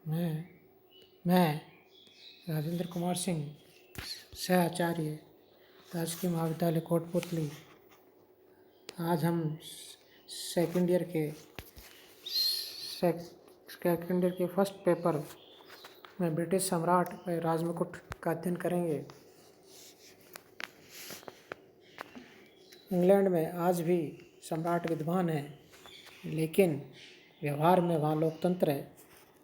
मैं मैं राजेंद्र कुमार सिंह, सह आचार्य, राजकीय महाविद्यालय कोटपुतली। आज हम सेकंड ईयर के फर्स्ट पेपर में ब्रिटिश सम्राट व राजमुकुट का अध्ययन करेंगे। इंग्लैंड में आज भी सम्राट विद्यमान है, लेकिन व्यवहार में वहाँ लोकतंत्र है।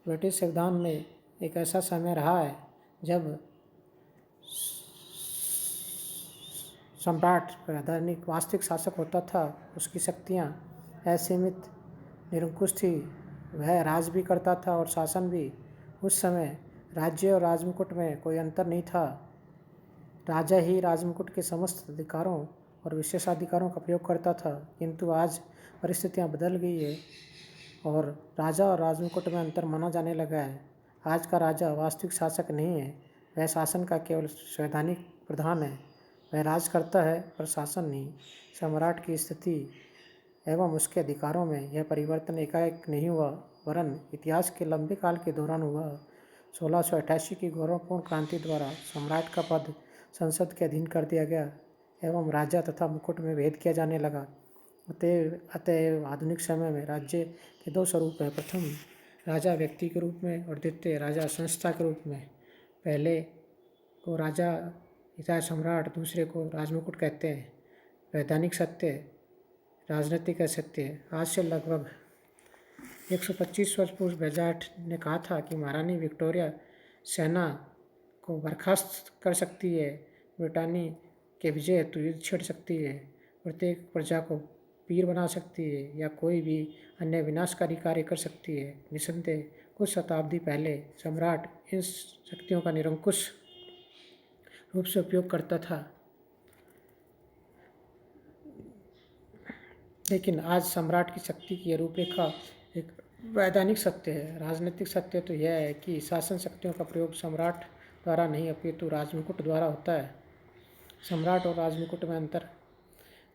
ब्रिटिश संविधान में एक ऐसा समय रहा है जब सम्राट वैधानिक वास्तविक शासक होता था। उसकी शक्तियाँ असीमित निरंकुश थी। वह राज भी करता था और शासन भी। उस समय राज्य और राजमुकुट में कोई अंतर नहीं था। राजा ही राजमुकुट के समस्त अधिकारों और विशेषाधिकारों का प्रयोग करता था। किंतु आज परिस्थितियाँ बदल गई है और राजा और राजमुकुट में अंतर माना जाने लगा है। आज का राजा वास्तविक शासक नहीं है, वह शासन का केवल संवैधानिक प्रधान है। वह राज करता है पर शासन नहीं। सम्राट की स्थिति एवं उसके अधिकारों में यह परिवर्तन एकाएक नहीं हुआ, वरन इतिहास के लंबे काल के दौरान हुआ। 1688 की गौरवपूर्ण क्रांति द्वारा सम्राट का पद संसद के अधीन कर दिया गया एवं राजा तथा मुकुट में भेद किया जाने लगा। अतएव आधुनिक समय में राज्य के दो स्वरूप हैं। प्रथम राजा व्यक्ति के रूप में और द्वितीय राजा संस्था के रूप में। पहले को राजा या सम्राट, दूसरे को राजमुकुट कहते हैं। वैधानिक सत्य, राजनीतिक असत्य। आज से लगभग 125 वर्ष पूर्व बेजाट ने कहा था कि महारानी विक्टोरिया सेना को बर्खास्त कर सकती है, ब्रिटानी के विजय हेतु युद्ध छेड़ सकती है, प्रत्येक प्रजा को पीर बना सकती है या कोई भी अन्य विनाशकारी कार्य कर सकती है। निसंदेह कुछ शताब्दी पहले सम्राट इन शक्तियों का निरंकुश रूप से उपयोग करता था, लेकिन आज सम्राट की शक्ति की रूपरेखा एक वैधानिक सत्य है। राजनीतिक सत्य तो यह है कि शासन शक्तियों का प्रयोग सम्राट द्वारा नहीं अपितु राजमुकुट द्वारा होता है। सम्राट और राजमुकुट में अंतर।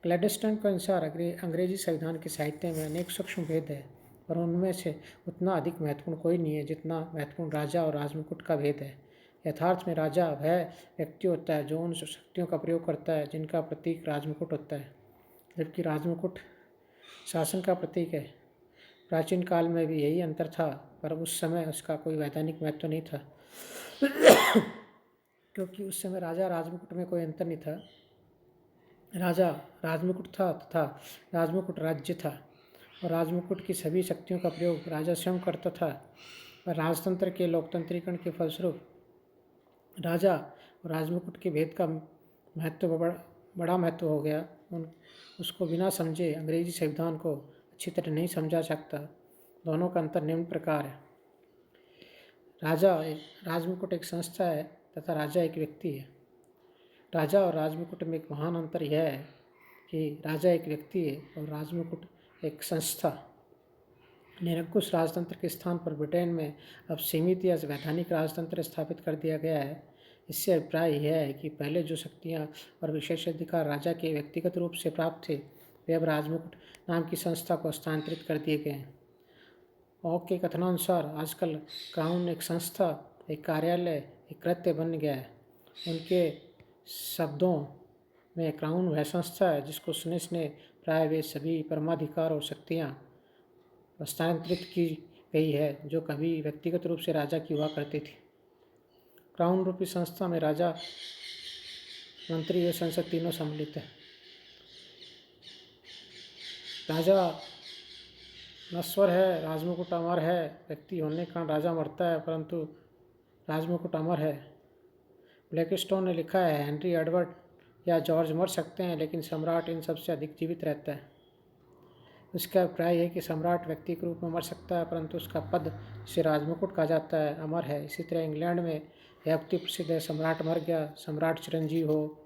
ग्लैडस्टोन के अनुसार अंग्रेजी संविधान के साहित्य में अनेक सूक्ष्म भेद है, पर उनमें से उतना अधिक महत्वपूर्ण कोई नहीं है जितना महत्वपूर्ण राजा और राजमुकुट का भेद है। यथार्थ में राजा वह व्यक्ति होता है जो उन शक्तियों का प्रयोग करता है जिनका प्रतीक राजमुकुट होता है, जबकि राजमुकुट शासन का प्रतीक है। प्राचीन काल में भी यही अंतर था, पर उस समय उसका कोई वैधानिक महत्व नहीं था क्योंकि उस समय राजा राजमुकुट में कोई अंतर नहीं था। राजा राजमुकुट था तथा राजमुकुट राज्य था, और राजमुकुट की सभी शक्तियों का प्रयोग राजा स्वयं करता था। पर राजतंत्र के लोकतंत्रीकरण के फलस्वरूप राजा और राजमुकुट के भेद का महत्व बड़ा महत्व हो गया। उसको बिना समझे अंग्रेजी संविधान को अच्छी तरह नहीं समझा सकता। दोनों का अंतर निम्न प्रकार है। राजमुकुट एक संस्था है तथा राजा एक व्यक्ति है। राजा और राजमुकुट में एक महान अंतर यह है कि राजा एक व्यक्ति है और राजमुकुट एक संस्था। निरंकुश राजतंत्र के स्थान पर ब्रिटेन में अब सीमित या वैधानिक राजतंत्र स्थापित कर दिया गया है। इससे अभिप्राय यह है कि पहले जो शक्तियाँ और विशेषाधिकार राजा के व्यक्तिगत रूप से प्राप्त थे, वे अब राजमुकुट नाम की संस्था को हस्तांतरित कर दिए गए हैं। ऑक के कथनानुसार आजकल क्राउन एक संस्था, एक कार्यालय, एक कृत्य बन गया है। उनके शब्दों में क्राउन वह संस्था है जिसको सुने प्राय वे सभी परमाधिकार और शक्तियाँ हस्तांतरित की गई है जो कभी व्यक्तिगत रूप से राजा की हुआ करती थी। क्राउन रूपी संस्था में राजा, मंत्री और संसद तीनों सम्मिलित है। राजा नश्वर है, राजमुकुट अमर है। व्यक्ति होने का राजा मरता है, परंतु राजमुकुट अमर है। ब्लैकस्टोन ने लिखा है, हेनरी एडवर्ड या जॉर्ज मर सकते हैं, लेकिन सम्राट इन सबसे अधिक जीवित रहता है। उसका अभिप्राय है कि सम्राट व्यक्ति के रूप में मर सकता है, परंतु उसका पद, जिसे राजमुकुट कहा जाता है, अमर है। इसी तरह इंग्लैंड में यह उक्ति प्रसिद्ध है, सम्राट मर गया, सम्राट चिरंजीव हो।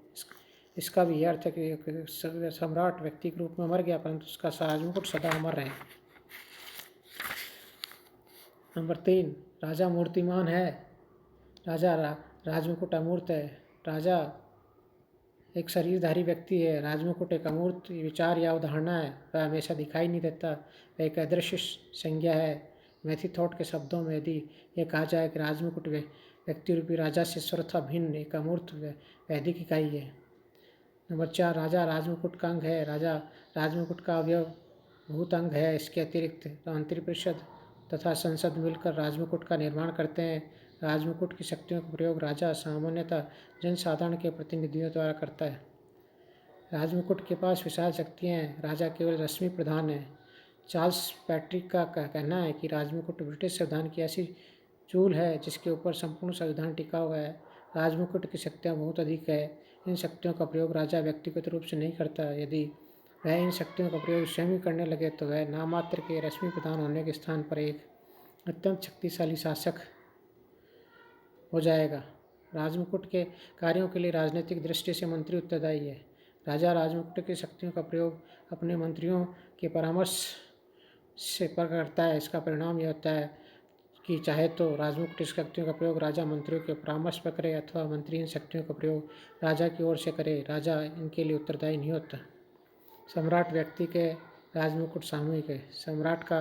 इसका भी यह अर्थ है कि सम्राट व्यक्ति के रूप में मर गया, परंतु उसका राजमुकुट सदा अमर रहे। नंबर 3, राजा मूर्तिमान है, राजमुकुट अमूर्त है। राजा एक शरीरधारी व्यक्ति है, राजमुकुट एक अमूर्त विचार या अवधारणा है। वह हमेशा दिखाई नहीं देता, वह एक अदृश्य संज्ञा है। मैथी-थॉट के शब्दों में यदि ये कहा जाए कि राजमुकुट व्यक्ति रूपी राजा से सर्वथा भिन्न एक अमूर्त वैदिक इकाई है। नंबर 4, राजा राजमुकुट का अंग है। राजा राजमुकुट का अवयवभूत अंग है। इसके अतिरिक्त मंत्रिपरिषद तथा संसद मिलकर राजमुकुट का निर्माण करते हैं। राजमुकुट की शक्तियों का प्रयोग राजा सामान्यतः जनसाधारण के प्रतिनिधियों द्वारा करता है। राजमुकुट के पास विशाल शक्तियाँ हैं। राजा केवल रश्मि प्रधान है। चार्ल्स पैट्रिक का कहना है कि राजमुकुट ब्रिटिश संविधान की ऐसी चूल है जिसके ऊपर संपूर्ण संविधान टिका हुआ है। राजमुकुट की शक्तियाँ बहुत अधिक है। इन शक्तियों का प्रयोग राजा व्यक्तिगत रूप से नहीं करता। यदि वह इन शक्तियों का प्रयोग स्वयं ही करने लगे तो वह नामात्र के रश्मि प्रधान होने के स्थान पर एक अत्यंत शक्तिशाली शासक हो जाएगा। राजमुकुट के कार्यों के लिए राजनीतिक दृष्टि से मंत्री उत्तरदायी है। राजा राजमुकुट की शक्तियों का प्रयोग अपने मंत्रियों के परामर्श से करता है। इसका परिणाम यह होता है कि चाहे तो राजमुकुट की शक्तियों का प्रयोग राजा मंत्रियों के परामर्श पर करे अथवा मंत्री इन शक्तियों का प्रयोग राजा की ओर से करे, राजा इनके लिए उत्तरदायी नहीं होता। सम्राट व्यक्ति के राजमुकुट सामूहिक है। सम्राट का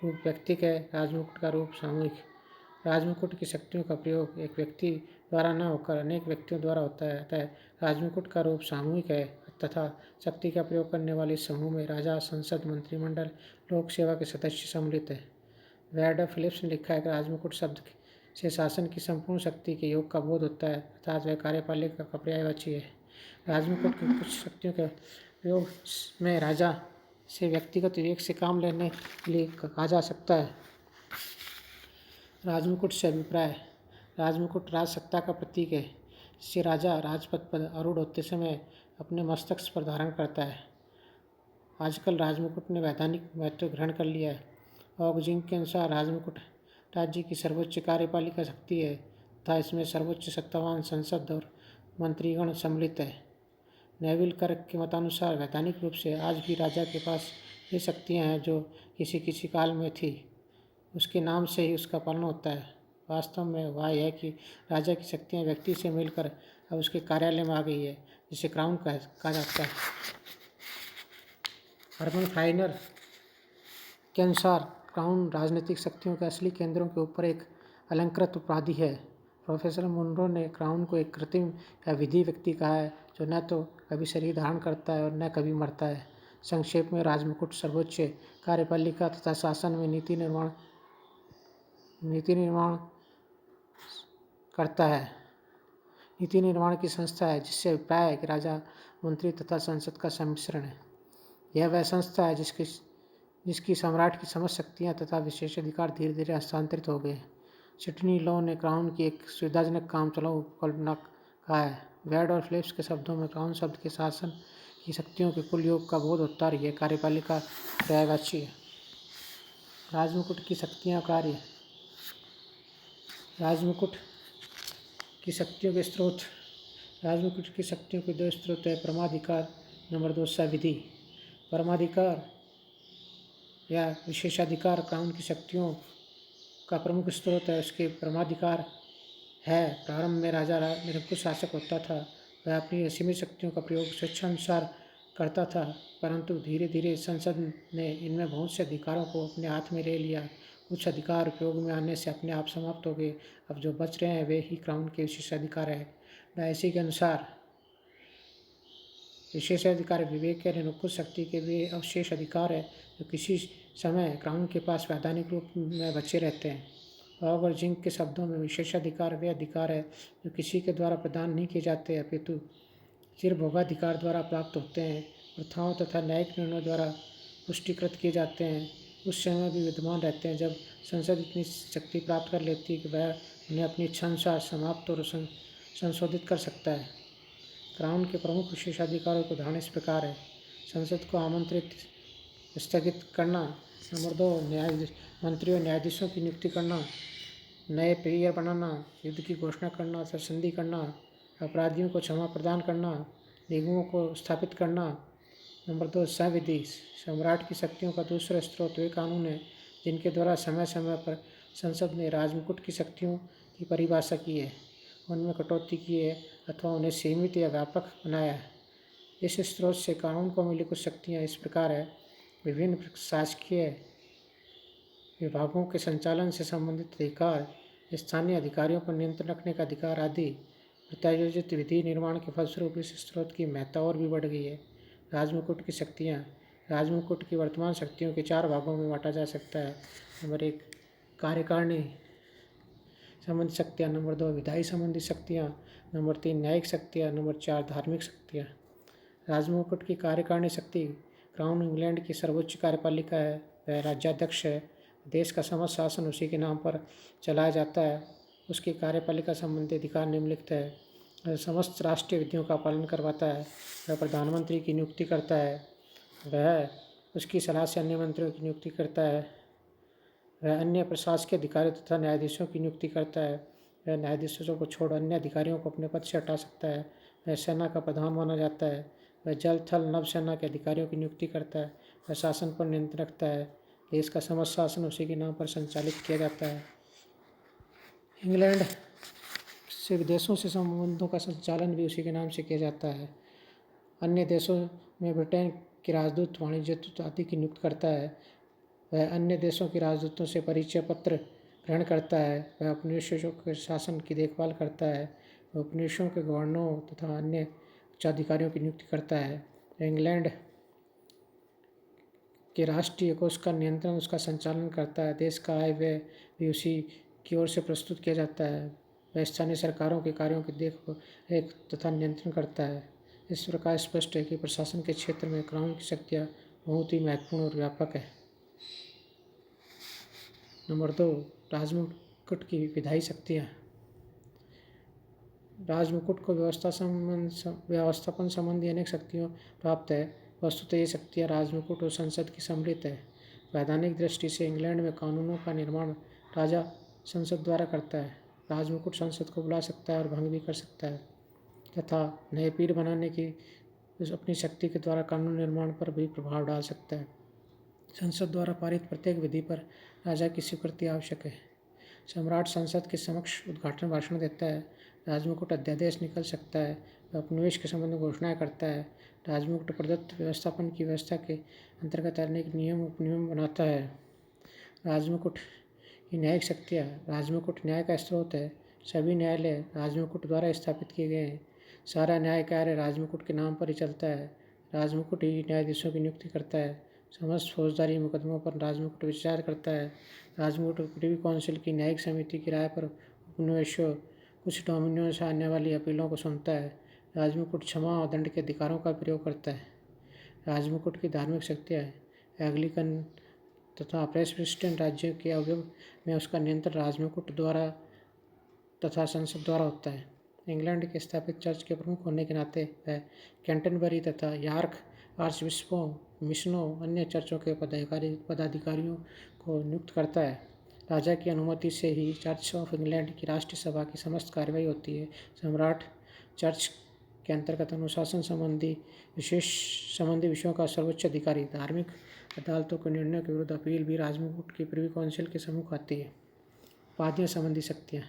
रूप व्यक्तिक है, राजमुकुट का रूप सामूहिक। राजमुकुट की शक्तियों का प्रयोग एक व्यक्ति द्वारा न होकर अनेक व्यक्तियों द्वारा होता है। अतः राजमुकुट का रूप सामूहिक है तथा शक्ति का प्रयोग करने वाले समूह में राजा, संसद, मंत्रिमंडल, लोक सेवा के सदस्य सम्मिलित है। वेडर फिलिप्स ने लिखा है कि राजमुकुट शब्द से शासन की संपूर्ण शक्ति के योग का बोध होता है अर्थात वह कार्यपालिका का पर्यायवाची है। राजमुकुट की कुछ शक्तियों के प्रयोग में राजा से व्यक्तिगत विवेक से काम लेने के लिए कहा जा सकता है। राजमुकुट से अभिप्राय। राजमुकुट राजसत्ता का प्रतीक है जिसे राजा राजपद पर आरूढ़ होते समय अपने मस्तक पर धारण करता है। आजकल राजमुकुट ने वैधानिक महत्व ग्रहण कर लिया है। ऑगजिंग के अनुसार राजमुकुट राज्य की सर्वोच्च कार्यपालिका शक्ति है तथा इसमें सर्वोच्च सत्तावान संसद और मंत्रीगण सम्मिलित है। नेविल कर्क के मतानुसार वैधानिक रूप से आज भी राजा के पास ये शक्तियाँ हैं जो किसी काल में थी, उसके नाम से ही उसका पालन होता है। वास्तव में वह यह है कि राजा की शक्तियाँ व्यक्ति से मिलकर अब उसके कार्यालय में आ गई है, जिसे क्राउन कहा जाता है। हरमन फाइनर के अनुसार क्राउन राजनीतिक शक्तियों के असली केंद्रों के ऊपर एक अलंकृत उपाधि है। प्रोफेसर मुनरो ने क्राउन को एक कृत्रिम या विधि व्यक्ति कहा है जो न तो कभी शरीर धारण करता है और न कभी मरता है। संक्षेप में राजमुकुट सर्वोच्च कार्यपालिका तथा शासन में नीति निर्माण करता है। नीति निर्माण की संस्था है जिससे अभिप्राय है कि राजा, मंत्री तथा संसद का सम्मिश्रण है। यह वह संस्था है जिसकी सम्राट की समस्त शक्तियाँ तथा विशेषाधिकार धीरे धीरे हस्तांतरित हो गए। सिडनी लॉ ने क्राउन की एक सुविधाजनक काम चलाऊ कल्पना कहा है। वेड और फिलिप्स के शब्दों में क्राउन शब्द के शासन की शक्तियों के कुल योग का बोध होता है। यह कार्यपालिका पर्यायवाची है। राजमुकुट की शक्तियाँ कार्य। राजमुकुट की शक्तियों के स्रोत। राजमुकुट की शक्तियों के दो स्रोत है, परमाधिकार, नंबर 2 संविधि। परमाधिकार या विशेषाधिकार क्राउन की शक्तियों का प्रमुख स्रोत है। उसके परमाधिकार है। प्रारंभ में राजा निरंकुश शासक होता था। वह अपनी असीमित शक्तियों का प्रयोग स्वेच्छानुसार करता था, परंतु धीरे धीरे संसद ने इनमें बहुत से अधिकारों को अपने हाथ में ले लिया। कुछ अधिकार उपयोग में आने से अपने आप समाप्त हो गए। अब जो बच रहे हैं वे ही क्राउन के विशेषाधिकार है। डायसी के अनुसार विशेषाधिकार विवेक या निरंकुश शक्ति के वे अवशेष अधिकार है जो किसी समय क्राउन के पास वैधानिक रूप में बचे रहते हैं। ऑग और जिंक के शब्दों में विशेषाधिकार वे अधिकार है जो किसी के द्वारा प्रदान नहीं किए जाते अपितु चिरभोगाधिकार द्वारा प्राप्त होते हैं, प्रथाओं तथा न्यायिक निर्णयों द्वारा पुष्टिकृत किए जाते हैं। उस समय भी विद्यमान रहते हैं जब संसद इतनी शक्ति प्राप्त कर लेती है कि वह उन्हें अपनी इच्छानुसार समाप्त और संशोधित कर सकता है। क्राउन के प्रमुख विशेषाधिकारों को उदाहरण इस प्रकार है। संसद को आमंत्रित स्थगित करना, नंबर 2 मंत्री और न्यायाधीशों की नियुक्ति करना, नए पेयर बनाना, युद्ध की घोषणा करना तथा संधि करना, अपराधियों को क्षमा प्रदान करना, निगमों को स्थापित करना। नंबर 2 संविधि। सम्राट की शक्तियों का दूसरा स्रोत वे कानून हैं जिनके द्वारा समय समय पर संसद ने राजमुकुट की शक्तियों की परिभाषा की है, उनमें कटौती की है अथवा उन्हें सीमित या व्यापक बनाया है। इस स्रोत से कानून को मिली कुछ शक्तियाँ इस प्रकार है। विभिन्न शासकीय विभागों के संचालन से संबंधित अधिकार, स्थानीय अधिकारियों पर नियंत्रण रखने का अधिकार आदि प्रत्यायोजित विधि निर्माण के फलस्वरूप इस स्रोत की महत्ता और भी बढ़ गई है। राजमुकुट की शक्तियाँ। राजमुकुट की वर्तमान शक्तियों के 4 भागों में बांटा जा सकता है। नंबर 1 कार्यकारिणी संबंधी शक्तियाँ, नंबर 2 विधायी संबंधी शक्तियाँ, नंबर 3 न्यायिक शक्तियाँ, नंबर 4 धार्मिक शक्तियाँ। राजमुकुट की कार्यकारिणी शक्ति। क्राउन इंग्लैंड की सर्वोच्च कार्यपालिका है। वह राज्याध्यक्ष है। देश का समस्त शासन उसी के नाम पर चलाया जाता है। उसकी कार्यपालिका संबंधी अधिकार निम्नलिखित है। वह समस्त राष्ट्रीय विधियों का पालन करवाता है। वह प्रधानमंत्री की नियुक्ति करता है। वह उसकी सलाह से अन्य मंत्रियों की नियुक्ति करता है। वह अन्य प्रशासकीय अधिकारियों तथा न्यायाधीशों की नियुक्ति करता है। वह न्यायाधीशों को छोड़ अन्य अधिकारियों को अपने पद से हटा सकता है। वह सेना का प्रधान माना जाता है। वह जल थल नभ सेना के अधिकारियों की नियुक्ति करता है। वह शासन पर नियंत्रण रखता है। देश का समस्त शासन उसी के नाम पर संचालित किया जाता है। इंग्लैंड से विदेशों से संबंधों का संचालन भी उसी के नाम से किया जाता है। अन्य देशों में ब्रिटेन के राजदूत, वाणिज्य दूत आदि की नियुक्त करता है। वह अन्य देशों के राजदूतों से परिचय पत्र ग्रहण करता है। वह उपनिवेशों के शासन की देखभाल करता है। वह उपनिवेशों के गवर्नरों तथा अन्य उच्चाधिकारियों की नियुक्ति करता है। इंग्लैंड के राष्ट्रीय कोष का नियंत्रण, उसका संचालन करता है। देश का आय व्यय भी उसी की ओर से प्रस्तुत किया जाता है। वह स्थानीय सरकारों के कार्यों की देखरेख तथा नियंत्रण करता है। इस प्रकार स्पष्ट है कि प्रशासन के क्षेत्र में क्राउन की शक्तियाँ बहुत ही महत्वपूर्ण और व्यापक है। नंबर 2 राजमुकुट की विधायी शक्तियाँ। राजमुकुट को व्यवस्थापन संबंधी अनेक शक्तियों प्राप्त है। वस्तुतः ये शक्तियाँ राजमुकुट और संसद की सम्मिलित है। वैधानिक दृष्टि से इंग्लैंड में कानूनों का निर्माण राजा संसद द्वारा करता है। राजमुकुट संसद को बुला सकता है और भंग भी कर सकता है तथा नए पीढ़ बनाने की अपनी शक्ति के द्वारा कानून निर्माण पर भी प्रभाव डाल सकता है। संसद द्वारा पारित प्रत्येक विधि पर राजा की स्वीकृति आवश्यक है। सम्राट संसद के समक्ष उद्घाटन भाषण देता है। राजमुकुट अध्यादेश निकल सकता है। वह उपनिवेश के संबंध में घोषणाएं करता है। राजमुकुट प्रदत्त व्यवस्थापन की व्यवस्था के अंतर्गत अनेक नियम उपनियम बनाता है। राजमुकुट की न्यायिक शक्तियाँ। राजमुकुट न्याय का स्रोत है। सभी न्यायालय राजमुकुट द्वारा स्थापित किए गए हैं। सारा न्याय कार्य राजमुकुट के नाम पर ही चलता है। राजमुकुट ही न्यायाधीशों की नियुक्ति करता है। समस्त फौजदारी मुकदमों पर राजमुकुट विचार करता है। राजमुकुट प्रिवी काउंसिल की न्यायिक समिति की राय पर उपनिवेशों कुछ डोमिनियों से आने वाली अपीलों को सुनता है। राजमुकुट क्षमा और दंड के अधिकारों का प्रयोग करता है। राजमुकुट की धार्मिक शक्तियाँ हैं। एंग्लिकन तथा प्रेस्बिटेरियन राज्यों के अवयव में उसका नियंत्रण राजमुकुट द्वारा तथा संसद द्वारा होता है। इंग्लैंड के स्थापित चर्च के प्रमुख होने के नाते वह कैंटरबरी तथा यॉर्क आर्चबिशपों, मिशनों, अन्य चर्चों के पदाधिकारियों को नियुक्त करता है। राजा की अनुमति से ही चर्च ऑफ इंग्लैंड की राष्ट्रीय सभा की समस्त कार्रवाई होती है। सम्राट चर्च के अंतर्गत अनुशासन संबंधी विषयों का सर्वोच्च अधिकारी। धार्मिक अदालतों के निर्णयों के विरुद्ध अपील भी राजमुकुट की प्रिवी काउंसिल के सम्मुख आती है। उपाधियाँ संबंधी शक्तियाँ।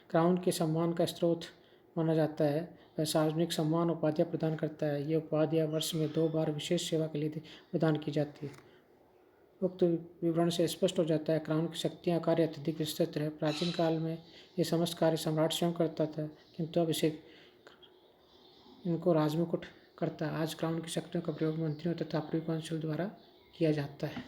क्राउन के सम्मान का स्रोत माना जाता है। वह सार्वजनिक सम्मान उपाधियाँ प्रदान करता है। ये उपाधियाँ वर्ष में 2 बार विशेष सेवा के लिए प्रदान की जाती है। उक्त विवरण से स्पष्ट हो जाता है क्राउन की शक्तियाँ कार्य अत्यधिक विस्तृत है। प्राचीन काल में ये समस्त कार्य सम्राट स्वयं करता था, किंतु अब इनको राजमुकुट करता है। आज क्राउन की शक्तियों का प्रयोग मंत्रियों तथा प्रिवी काउंसिल द्वारा किया जाता है।